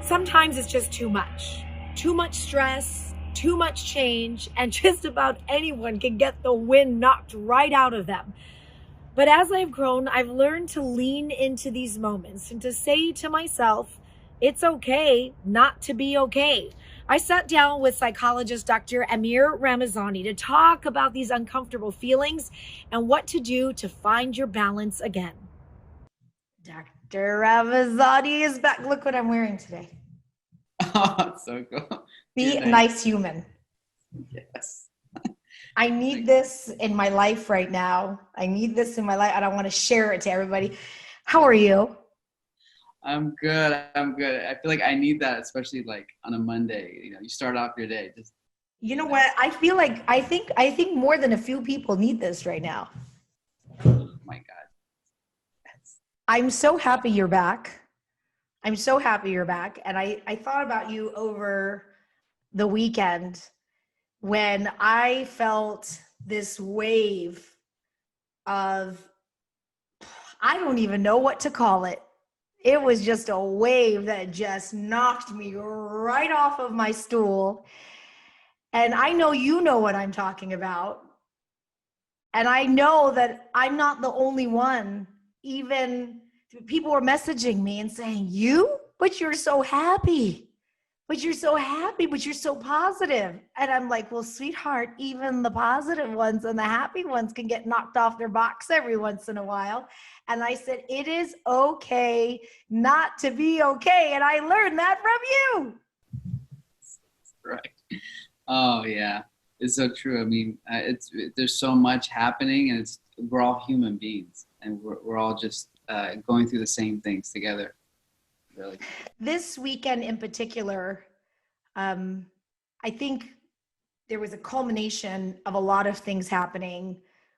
sometimes it's just too much stress, too much change, and just about anyone can get the wind knocked right out of them. But as I've grown, I've learned to lean into these moments and to say to myself, it's okay not to be okay. I sat down with psychologist Dr. Amir Ramazani to talk about these uncomfortable feelings and what to do to find your balance again. Dr. Ramazani is back. Look what I'm wearing today. Oh, so cool. Be a nice human. Yes. I need this in my life right now. I need this in my life, and I want to share it to everybody. How are you? I'm good. I feel like I need that, especially like on a Monday. You start off your day. You know what? I feel like I think more than a few people need this right now. Oh my God. I'm so happy you're back. And I thought about you over the weekend when I felt this wave of, I don't even know what to call it. It was just a wave that just knocked me right off of my stool. And I know you know what I'm talking about. And I know that I'm not the only one. Even people were messaging me and saying, but you're so happy. But you're so happy, but you're so positive. And I'm like, well, sweetheart, even the positive ones and the happy ones can get knocked off their box every once in a while. And I said, it is okay not to be okay. And I learned that from you. Right. Oh yeah, it's so true. I mean, there's so much happening, and we're all human beings, and we're all just going through the same things together. Really. This weekend in particular, I think there was a culmination of a lot of things happening.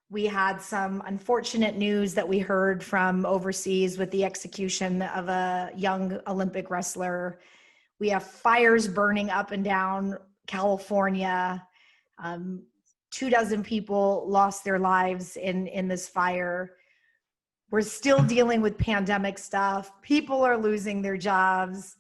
We had some unfortunate news that we heard from overseas with the execution of a young Olympic wrestler. We have fires burning up and down California. 24 people lost their lives in this fire. We're still dealing with pandemic stuff. People are losing their jobs.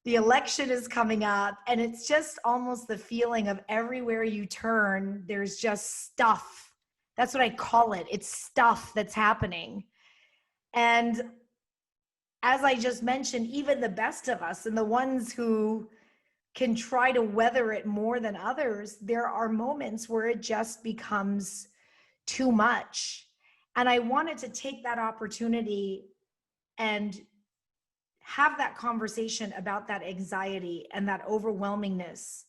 The election is coming up, and it's just almost the feeling of everywhere you turn, there's just stuff. That's what I call it. It's stuff that's happening. And as I just mentioned, even the best of us and the ones who can try to weather it more than others, there are moments where it just becomes too much. And I wanted to take that opportunity and have that conversation about that anxiety and that overwhelmingness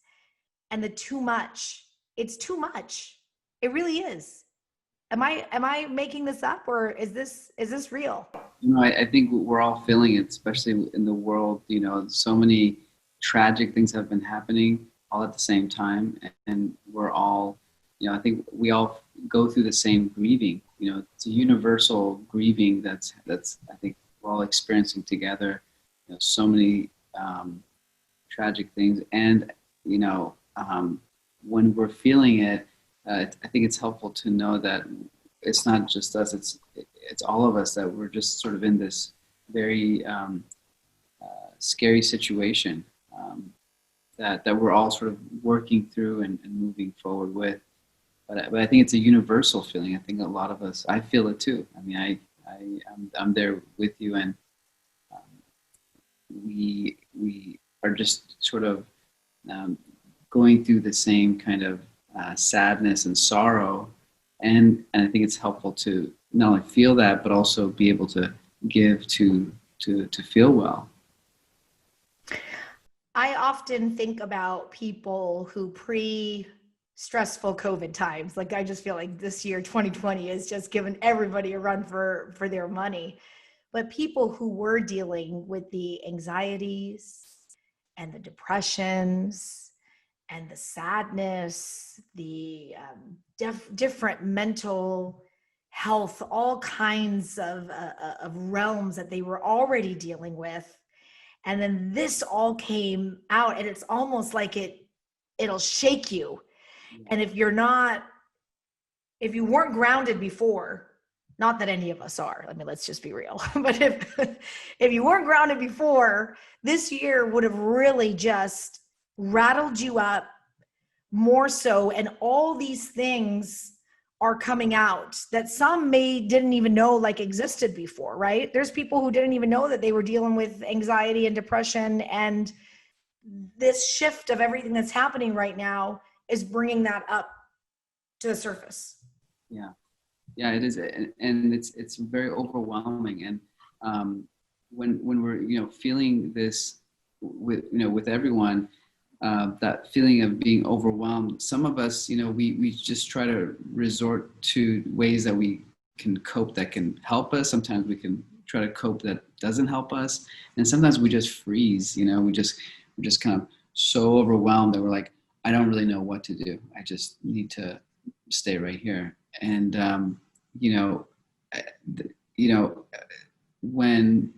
and the too much. It's too much. It really is. Am I making this up, or is this real? I think we're all feeling it, especially in the world. So many tragic things have been happening all at the same time, and we're all, I think we all go through the same grieving. It's a universal grieving that's I think we're all experiencing together. So many tragic things, and when we're feeling it, I think it's helpful to know that it's not just us; it's all of us, that we're just sort of in this very scary situation that we're all sort of working through and moving forward with. But I think it's a universal feeling. I think a lot of us, I feel it too. I mean, I'm there with you, and we are just sort of going through the same kind of sadness and sorrow, and I think it's helpful to not only feel that, but also be able to give to feel well. I often think about people who stressful COVID times. Like, I just feel like this year, 2020, has just given everybody a run for their money. But people who were dealing with the anxieties and the depressions and the sadness, the different mental health, all kinds of realms that they were already dealing with. And then this all came out, and it's almost like it'll shake you. And if you weren't grounded before, Not that any of us are. I mean, let's just be real. But if you weren't grounded before, this year would have really just rattled you up more so. And all these things are coming out that some may didn't even know like existed before, right? There's people who didn't even know that they were dealing with anxiety and depression, and this shift of everything that's happening right now is bringing that up to the surface. Yeah. Yeah, it is, and it's very overwhelming. And when we're feeling this with everyone, that feeling of being overwhelmed, some of us we just try to resort to ways that we can cope that can help us. Sometimes we can try to cope that doesn't help us, and sometimes we just freeze. We're just kind of so overwhelmed that we're like, I don't really know what to do. I just need to stay right here. And when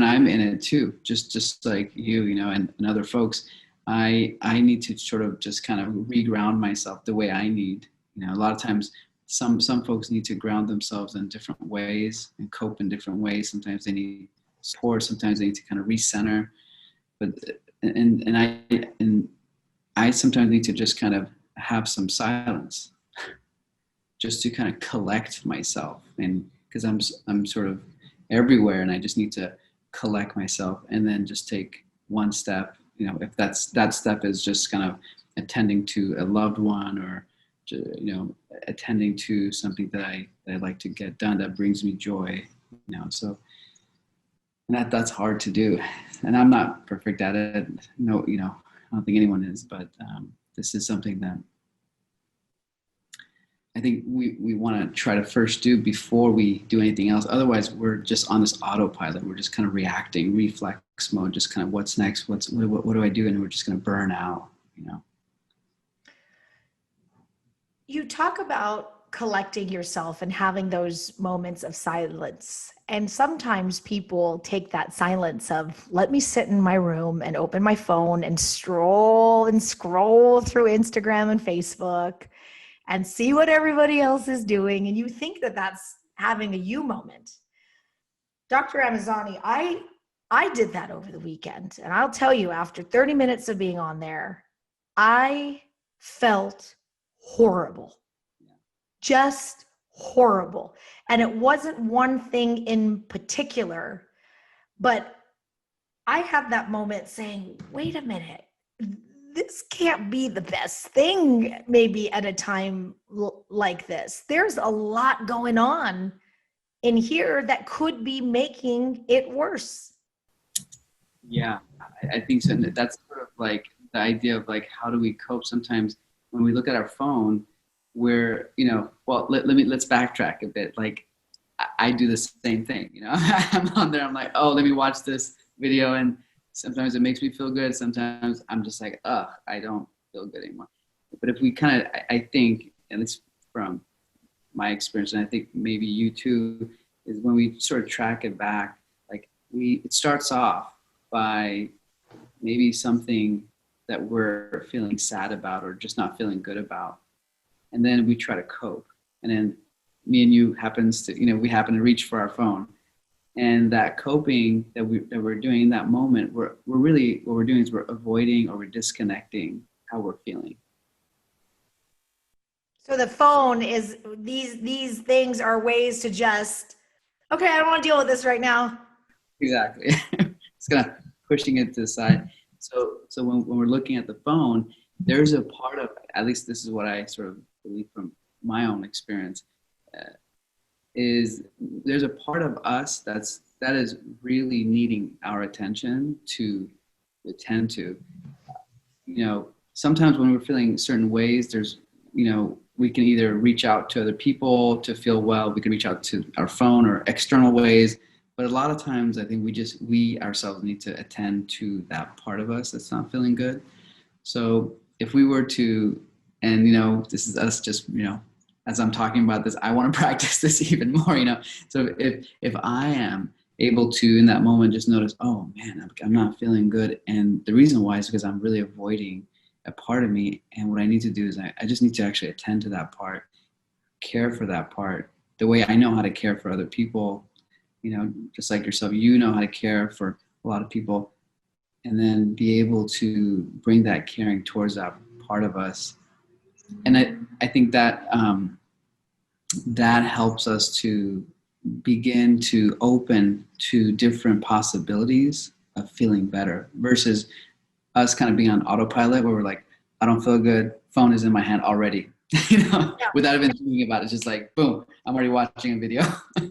I'm in it too, just like and other folks, I need to sort of just kind of reground myself the way I need. A lot of times some folks need to ground themselves in different ways and cope in different ways. Sometimes they need support, sometimes they need to kind of recenter. But I sometimes need to just kind of have some silence, just to kind of collect myself, and because I'm sort of everywhere, and I just need to collect myself and then just take one step. If that step is just kind of attending to a loved one, or attending to something that I like to get done that brings me joy. So that's hard to do, and I'm not perfect at it. No, I don't think anyone is, but this is something that I think we want to try to first do before we do anything else. Otherwise, we're just on this autopilot. We're just kind of reacting, reflex mode, just kind of what's next, what do I do? And we're just going to burn out, You talk about collecting yourself and having those moments of silence. And sometimes people take that silence of, let me sit in my room and open my phone and stroll and scroll through Instagram and Facebook and see what everybody else is doing. And you think that that's having a you moment. Dr. Amazzani, I did that over the weekend. And I'll tell you, after 30 minutes of being on there, I felt horrible, just horrible. And it wasn't one thing in particular, but I had that moment saying, wait a minute, this can't be the best thing maybe at a time like this. There's a lot going on in here that could be making it worse. Yeah, I think so. That's sort of like the idea of like, how do we cope? Sometimes when we look at our phone, we're, well, let's backtrack a bit. Like I do the same thing, I'm on there, I'm like, oh, let me watch this video. And sometimes it makes me feel good. Sometimes I'm just like, ugh, I don't feel good anymore. But if we kind of, I think, and it's from my experience, and I think maybe you too, is when we sort of track it back, like it starts off by maybe something that we're feeling sad about or just not feeling good about. And then we try to cope. And then me and you we happen to reach for our phone. And that coping that we're doing in that moment, we're really, what we're doing is we're avoiding or we're disconnecting how we're feeling. So the phone is, these things are ways to just, okay, I don't want to deal with this right now. Exactly. It's kind of pushing it to the side. So when we're looking at the phone, there's a part of, at least this is what I sort of believe from my own experience, is there's a part of us that is really needing our attention to attend to. Sometimes when we're feeling certain ways, there's, we can either reach out to other people to feel well, we can reach out to our phone or external ways. But a lot of times I think we ourselves need to attend to that part of us that's not feeling good. So if we were to, and this is us just, as I'm talking about this, I want to practice this even more, So if I am able to, in that moment, just notice, oh man, I'm not feeling good. And the reason why is because I'm really avoiding a part of me. And what I need to do is I just need to actually attend to that part, care for that part, the way I know how to care for other people, just like yourself, how to care for a lot of people, and then be able to bring that caring towards that part of us. And I think that that helps us to begin to open to different possibilities of feeling better versus us kind of being on autopilot where we're like, I don't feel good, phone is in my hand already, Yeah. without even thinking about it. It's just like, boom, I'm already watching a video.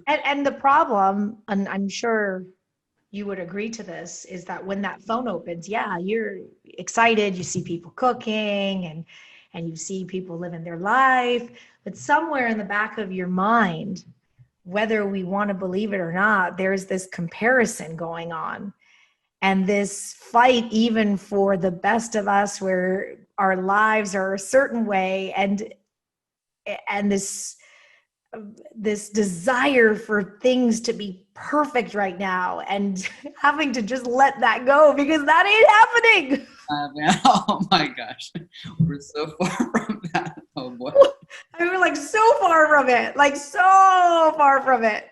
And the problem, and I'm sure you would agree to this, is that when that phone opens, yeah, you're excited, you see people cooking and you see people living their life, but somewhere in the back of your mind, whether we want to believe it or not, there's this comparison going on and this fight even for the best of us where our lives are a certain way, and this desire for things to be perfect right now and having to just let that go because that ain't happening. Man, oh my gosh, we're so far from that. Oh boy. I mean, like so far from it, like so far from it.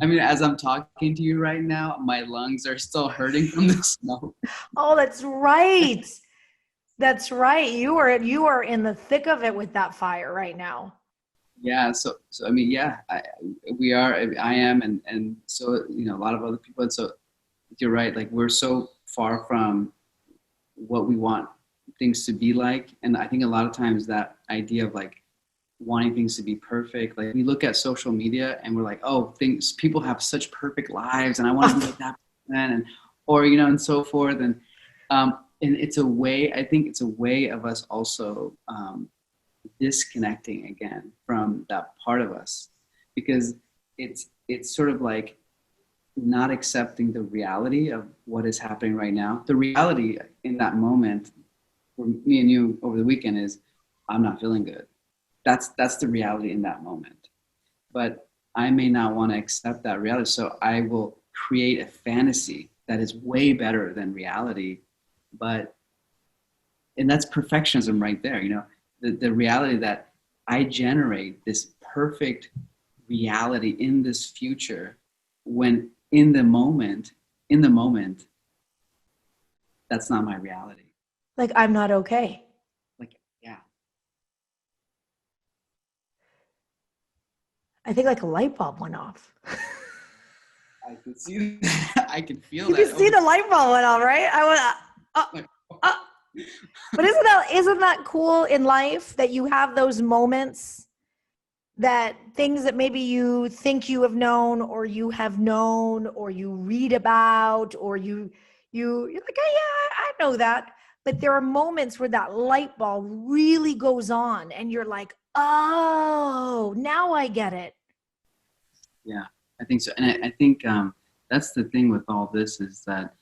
I mean, as I'm talking to you right now, my lungs are still hurting from the smoke. Oh, that's right. That's right. You are in the thick of it with that fire right now. Yeah. So I mean, yeah, we are, I am. And so, a lot of other people. And so you're right. Like we're so far from what we want things to be like. And I think a lot of times that idea of like wanting things to be perfect, like we look at social media and we're like, oh, people have such perfect lives and I want to be like that person, or and so forth. And it's a way, I think it's a way of us also disconnecting again from that part of us, because it's sort of like not accepting the reality of what is happening right now. The reality in that moment for me and you over the weekend is I'm not feeling good. That's the reality in that moment. But I may not want to accept that reality. So I will create a fantasy that is way better than reality. And that's perfectionism right there. The reality that I generate this perfect reality in this future, when in the moment, that's not my reality. Like I'm not okay. Like, yeah. I think like a light bulb went off. I can see that. I can feel You that. can see the light bulb went off, right? I went, uh. But isn't that cool in life that you have those moments, that things that maybe you think you have known or you read about or you're like, oh, yeah, I know that. But there are moments where that light bulb really goes on and you're like, oh, now I get it. Yeah, I think so. And I think that's the thing with all this is that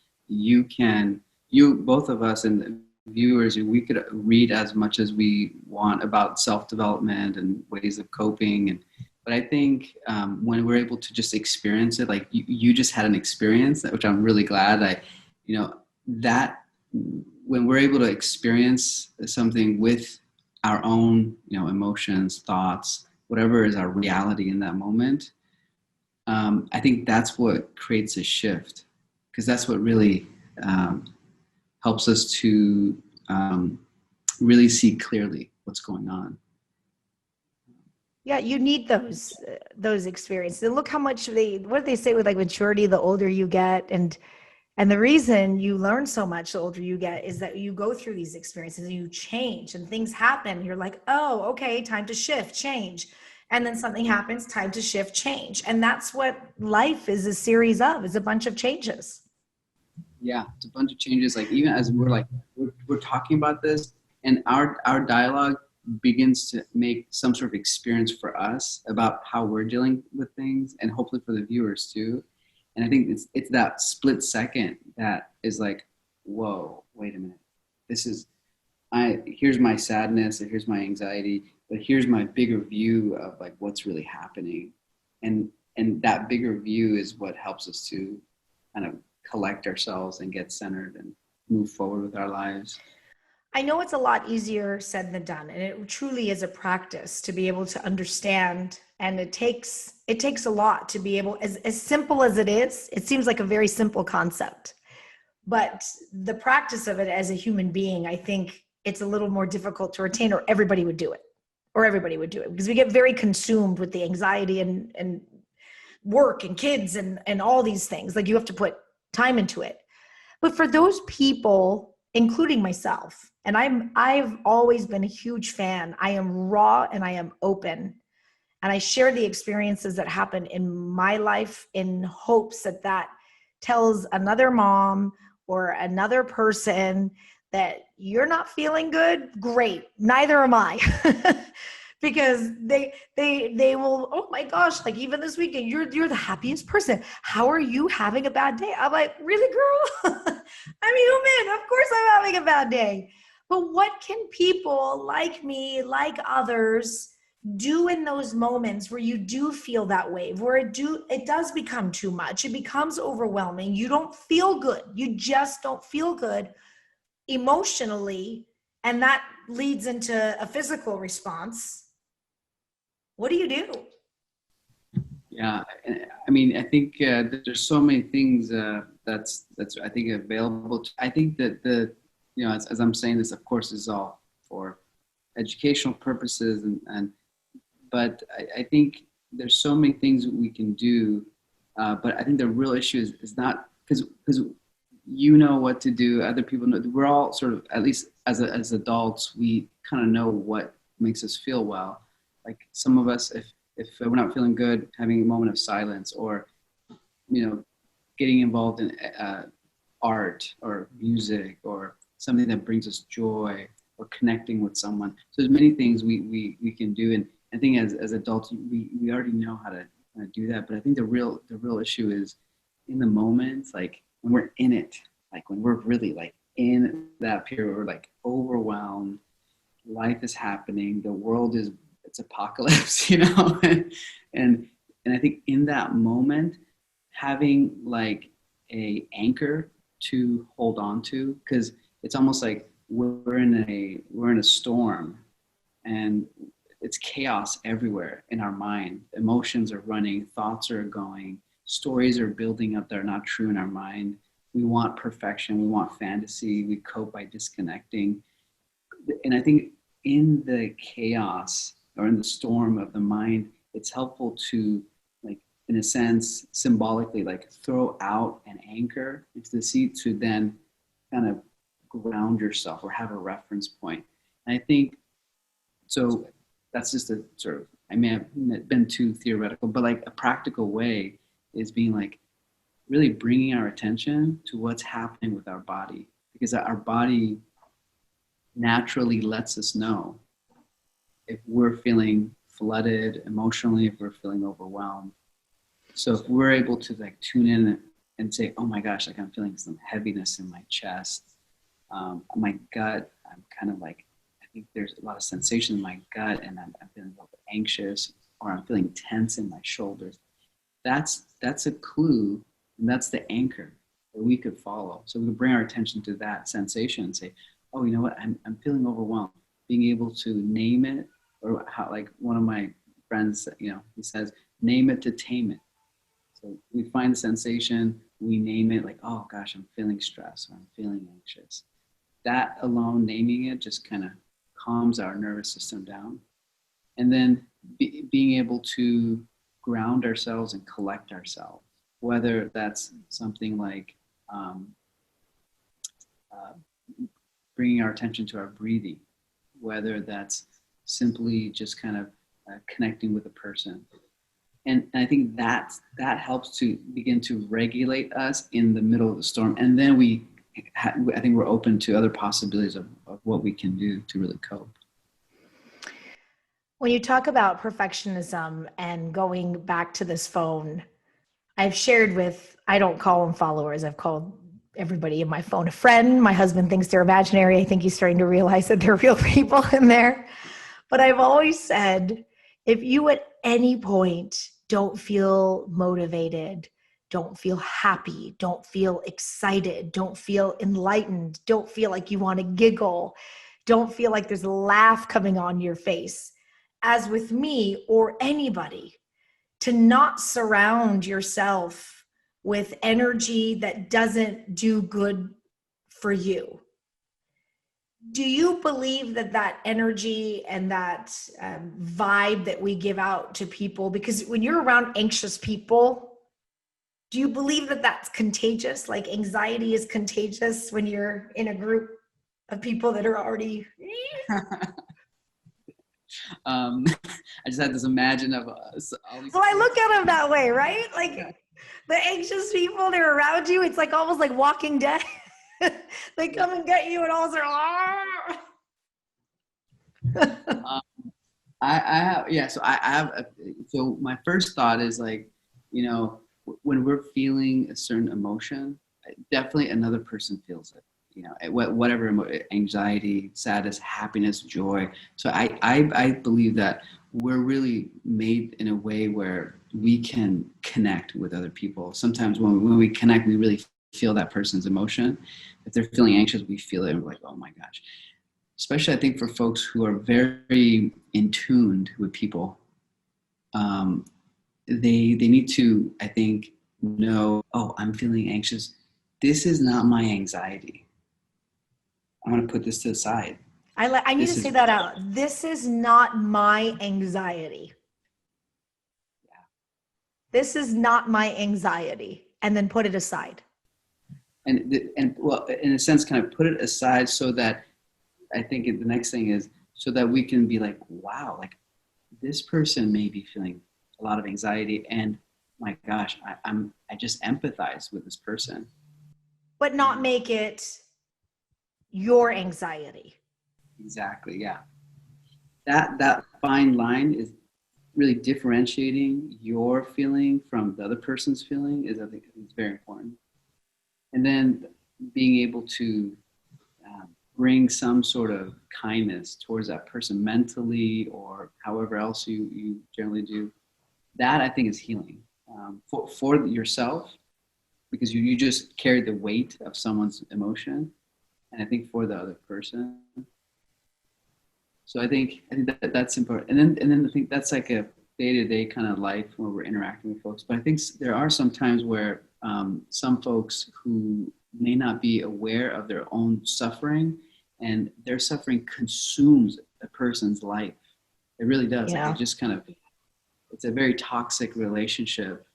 both of us and the viewers, we could read as much as we want about self-development and ways of coping. But I think when we're able to just experience it, like you just had an experience, which I'm really glad that when we're able to experience something with our own, emotions, thoughts, whatever is our reality in that moment, I think that's what creates a shift, because that's what really helps us to really see clearly what's going on. Yeah, you need those experiences. And look how much what do they say with like maturity, the older you get, and the reason you learn so much the older you get is that you go through these experiences and you change and things happen. You're like, oh, okay, time to shift, change. And then something happens, time to shift, change. And that's what life is a series of, is a bunch of changes. Yeah, it's a bunch of changes. Like even as we're talking about this, and our dialogue begins to make some sort of experience for us about how we're dealing with things, and hopefully for the viewers too. And I think it's that split second that is like, whoa, wait a minute. Here's my sadness, and here's my anxiety, but here's my bigger view of like what's really happening. And that bigger view is what helps us to kind of collect ourselves and get centered and move forward with our lives. I know it's a lot easier said than done, and it truly is a practice to be able to understand And it takes a lot to be able, as simple as it is, it seems like a very simple concept, but the practice of it as a human being, I think it's a little more difficult to retain, or everybody would do it, because we get very consumed with the anxiety and work and kids and all these things. Like, you have to put time into it. But for those people, including myself, and I've always been a huge fan. I am raw and I am open. And I share the experiences that happen in my life in hopes that that tells another mom or another person that you're not feeling good. Great. Neither am I. Because they will, oh my gosh, like even this weekend, you're the happiest person. How are you having a bad day? I'm like, really, girl? I'm human. Of course I'm having a bad day. But what can people like me, like others, do in those moments where you do feel that wave, where it does become too much, it becomes overwhelming, you don't feel good, you just don't feel good emotionally, and that leads into a physical response? What do you do? Yeah, I mean, I think there's so many things that's I think available. I think that as I'm saying this, of course, is all for educational purposes, but I think there's so many things that we can do. But I think the real issue is not because you know what to do, other people know. We're all sort of, at least as adults, we kind of know what makes us feel well. Like some of us, if we're not feeling good, having a moment of silence, or getting involved in art or music or something that brings us joy, or connecting with someone. So there's many things we can do, and I think as adults we already know how to do that. But I think the real issue is in the moment, like when we're in it, like when we're really like in that period, we're like overwhelmed, life is happening, the world is, it's apocalypse, and I think in that moment, having like a anchor to hold on to, because it's almost like we're in a storm, and it's chaos everywhere in our mind. Emotions are running, thoughts are going, stories are building up that are not true in our mind. We want perfection, we want fantasy, we cope by disconnecting. And I think in the chaos or in the storm of the mind, it's helpful to, like, in a sense, symbolically, like throw out an anchor into the sea to then kind of ground yourself or have a reference point. And I think, so that's just a sort of, I may have been too theoretical, but like a practical way is being like really bringing our attention to what's happening with our body, because our body naturally lets us know if we're feeling flooded emotionally, if we're feeling overwhelmed. So if we're able to like tune in and say, oh my gosh, like I'm feeling some heaviness in my chest, my gut, I'm kind of like, I think there's a lot of sensation in my gut, and I'm feeling a little bit anxious, or I'm feeling tense in my shoulders. That's a clue, and that's the anchor that we could follow. So we can bring our attention to that sensation and say, oh, you know what, I'm feeling overwhelmed. Being able to name it, or how, like one of my friends, he says, name it to tame it. So we find the sensation, we name it, like, oh gosh, I'm feeling stressed, or I'm feeling anxious. That alone, naming it, just kind of calms our nervous system down. And then being able to ground ourselves and collect ourselves, whether that's something like bringing our attention to our breathing, whether that's simply just kind of connecting with a person. And I think that helps to begin to regulate us in the middle of the storm. And then I think we're open to other possibilities of what we can do to really cope. When you talk about perfectionism and going back to this phone, I've shared with, I don't call them followers, I've called everybody in my phone a friend. My husband thinks they're imaginary. I think he's starting to realize that they're real people in there. But I've always said, if you at any point don't feel motivated, don't feel happy, don't feel excited, don't feel enlightened, don't feel like you want to giggle, don't feel like there's a laugh coming on your face, as with me or anybody, to not surround yourself with energy that doesn't do good for you. Do you believe that that energy and that vibe that we give out to people, because when you're around anxious people, do you believe that that's contagious? Like anxiety is contagious when you're in a group of people that are already. I just had this imagine of all these. Well, I look at them that way, right? Like the anxious people, they're around you. It's like almost like Walking Dead. They come and get you, and all they're. I have, yeah. So I have. So my first thought is like, when we're feeling a certain emotion, definitely another person feels it. Whatever anxiety, sadness, happiness, joy. So I believe that we're really made in a way where we can connect with other people. Sometimes when we connect, we really feel that person's emotion. If they're feeling anxious, we feel it and we're like, oh my gosh. Especially I think for folks who are very in tuned with people, they need to, I think, know, oh, I'm feeling anxious. This is not my anxiety. I'm going to put this to the side. I need to say that out. This is not my anxiety. Yeah. This is not my anxiety. And then put it aside. And well, in a sense, kind of put it aside so that I think the next thing is so that we can be like, wow, like this person may be feeling a lot of anxiety, and my gosh, I just empathize with this person. But not make it your anxiety. Exactly, yeah. That fine line is really differentiating your feeling from the other person's feeling I think is very important. And then being able to bring some sort of kindness towards that person mentally or however else you generally do, that I think is healing for yourself, because you just carry the weight of someone's emotion, and I think for the other person. So I think that's important, and then I think that's like a day-to-day kind of life where we're interacting with folks. But I think there are some times where some folks who may not be aware of their own suffering, and their suffering consumes a person's life. It really does. Yeah. Like it just kind of, it's a very toxic relationship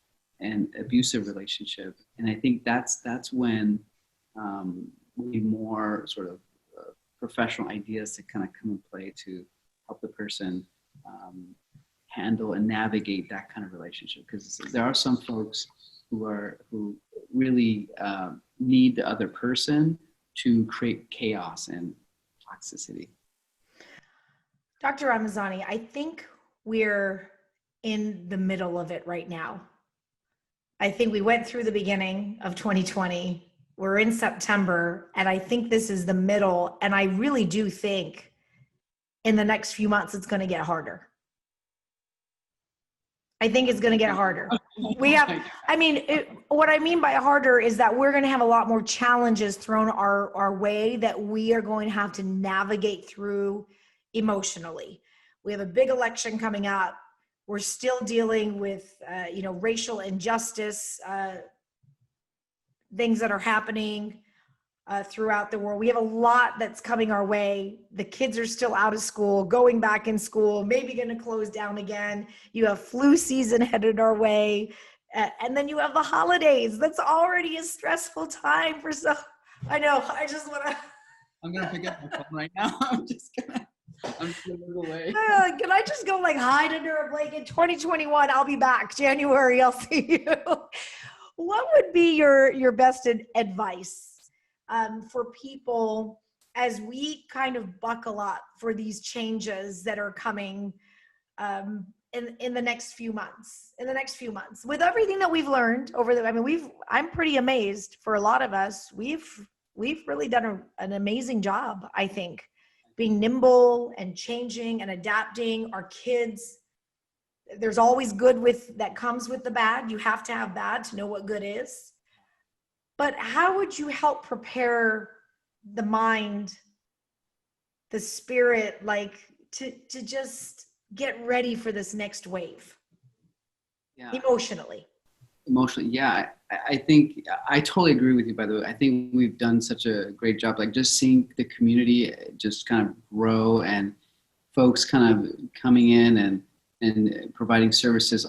and abusive relationship. And I think that's when we need more sort of professional ideas to kind of come in play to help the person handle and navigate that kind of relationship. Because there are some folks who really need the other person to create chaos and toxicity. Dr. Ramazani, I think we're in the middle of it right now. I think we went through the beginning of 2020. We're in September, and I think this is the middle. And I really do think in the next few months, it's going to get harder. I think it's going to get harder. What I mean by harder is that we're going to have a lot more challenges thrown our way that we are going to have to navigate through emotionally. We have a big election coming up. We're still dealing with, racial injustice, things that are happening throughout the world. We have a lot that's coming our way. The kids are still out of school, going back in school, maybe going to close down again. You have flu season headed our way. And then you have the holidays. That's already a stressful time for some. I know. I just want to. I'm going to pick up my phone right now. I'm just going to move away. Can I just go like hide under a blanket? 2021, I'll be back. January, I'll see you. What would be your best advice for people as we kind of buckle up for these changes that are coming in the next few months? With everything that we've learned I'm pretty amazed. For a lot of us, we've really done an amazing job, I think, being nimble and changing and adapting. Our kids, there's always good that comes with the bad. You have to have bad to know what good is. But how would you help prepare the mind, the spirit, like to just get ready for this next wave Yeah. emotionally? Emotionally, yeah. I think I totally agree with you, by the way. I think we've done such a great job, like just seeing the community just kind of grow and folks kind of coming in and providing services,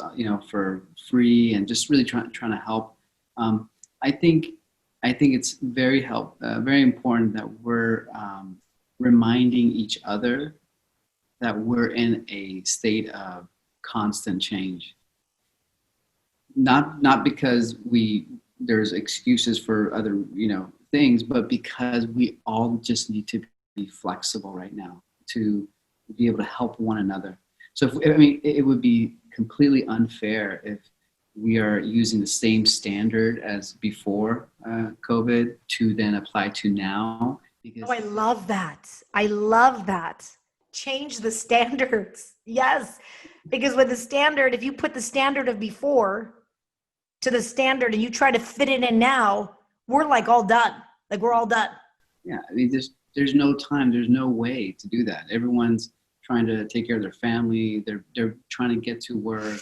for free and just really trying to help. I think it's very important that we're reminding each other that we're in a state of constant change. Not because there's excuses for other things, but because we all just need to be flexible right now to be able to help one another. So it would be completely unfair if we are using the same standard as before COVID to then apply to now. Because I love that. I love that. Change the standards. Yes. Because with the standard, if you put the standard of before to the standard and you try to fit it in now, we're like all done. Like we're all done. Yeah. I mean, there's no time. There's no way to do that. Everyone's trying to take care of their family. They're trying to get to work.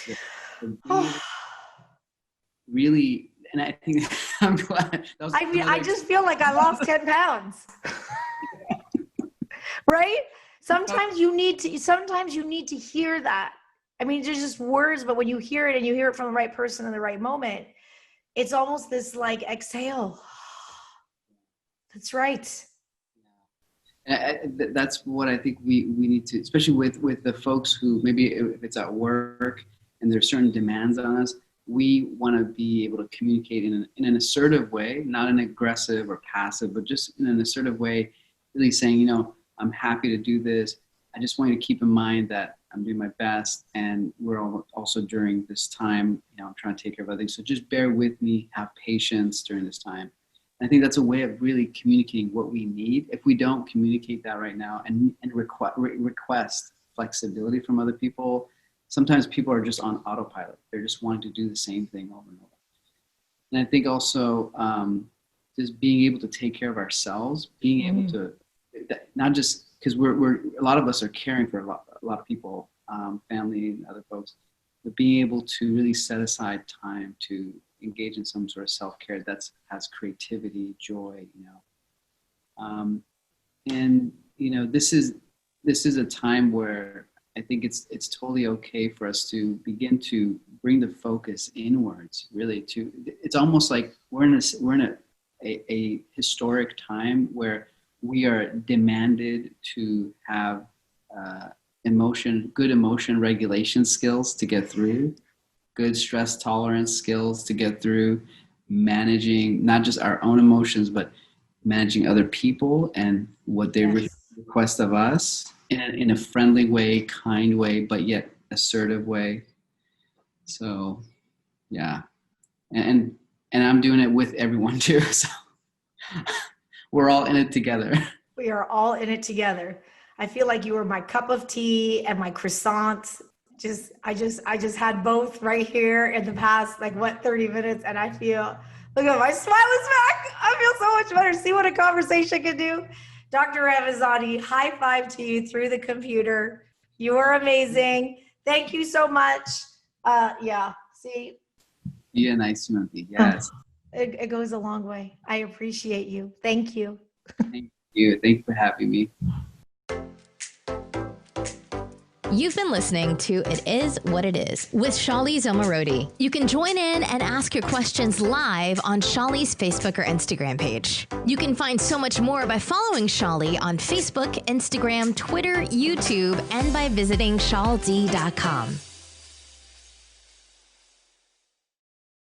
Really, and I think I'm glad. I just feel like I lost 10 pounds. Right? Sometimes you need to hear that. I mean, there's just words, but when you hear it and you hear it from the right person in the right moment, it's almost this like exhale. That's right. That's what I think we need to, especially with the folks who maybe if it's at work and there's certain demands on us, we want to be able to communicate in an assertive way, not an aggressive or passive, but just in an assertive way, really saying, I'm happy to do this. I just want you to keep in mind that I'm doing my best, and we're also during this time, I'm trying to take care of other things. So just bear with me, have patience during this time. And I think that's a way of really communicating what we need. If we don't communicate that right now and request flexibility from other people, sometimes people are just on autopilot. They're just wanting to do the same thing over and over. And I think also just being able to take care of ourselves, being able to, not just because we're a lot of us are caring for a lot of people, family and other folks, but being able to really set aside time to engage in some sort of self-care that has creativity, joy, and this is a time where I think it's totally okay for us to begin to bring the focus inwards. Really, it's almost like we're in a historic time where we are demanded to have good emotion regulation skills to get through, good stress tolerance skills to get through, managing not just our own emotions, but managing other people and what they request of us in a friendly way, kind way, but yet assertive way. So, yeah. And I'm doing it with everyone too. So we're all in it together. We are all in it together. I feel like you were my cup of tea and my croissant. I just had both right here in the past, 30 minutes. And I feel, look at my smile is back. I feel so much better. See what a conversation can do. Dr. Ramazani, high five to you through the computer. You are amazing. Thank you so much. See? Yeah, nice smoothie. Yes. It goes a long way. I appreciate you. Thank you. Thank you. Thank you for having me. You've been listening to It Is What It Is with Shali Zomarodi. You can join in and ask your questions live on Shali's Facebook or Instagram page. You can find so much more by following Shali on Facebook, Instagram, Twitter, YouTube, and by visiting shalD.com.